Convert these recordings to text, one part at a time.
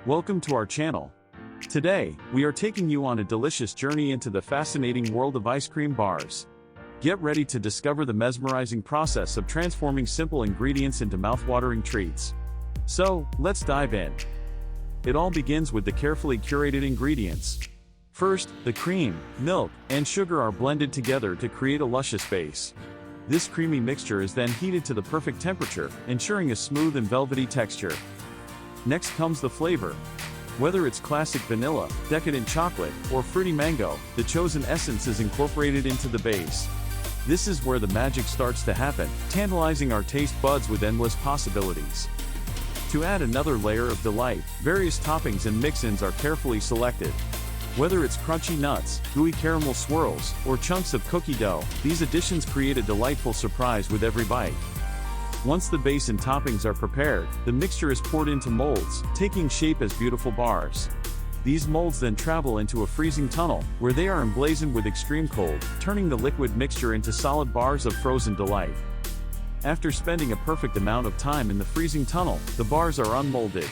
Welcome to our channel. Today, we are taking you on a delicious journey into the fascinating world of ice cream bars. Get ready to discover the mesmerizing process of transforming simple ingredients into mouthwatering treats. So, let's dive in. It all begins with the carefully curated ingredients. First, the cream, milk, and sugar are blended together to create a luscious base. This creamy mixture is then heated to the perfect temperature, ensuring a smooth and velvety texture. Next comes the flavor. Whether it's classic vanilla, decadent chocolate, or fruity mango, the chosen essence is incorporated into the base. This is where the magic starts to happen, tantalizing our taste buds with endless possibilities. To add another layer of delight, various toppings and mix-ins are carefully selected. Whether it's crunchy nuts, gooey caramel swirls, or chunks of cookie dough, these additions create a delightful surprise with every bite. Once the base and toppings are prepared, the mixture is poured into molds, taking shape as beautiful bars. These molds then travel into a freezing tunnel, where they are emblazoned with extreme cold, turning the liquid mixture into solid bars of frozen delight. After spending a perfect amount of time in the freezing tunnel, the bars are unmolded.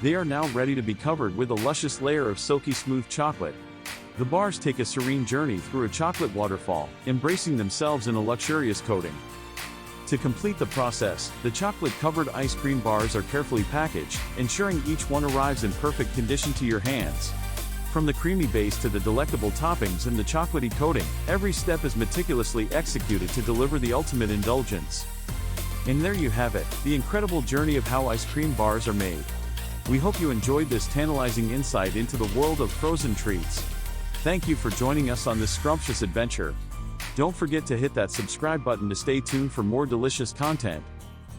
They are now ready to be covered with a luscious layer of silky smooth chocolate. The bars take a serene journey through a chocolate waterfall, embracing themselves in a luxurious coating. To complete the process, the chocolate-covered ice cream bars are carefully packaged, ensuring each one arrives in perfect condition to your hands. From the creamy base to the delectable toppings and the chocolatey coating, every step is meticulously executed to deliver the ultimate indulgence. And there you have it, the incredible journey of how ice cream bars are made. We hope you enjoyed this tantalizing insight into the world of frozen treats. Thank you for joining us on this scrumptious adventure. Don't forget to hit that subscribe button to stay tuned for more delicious content.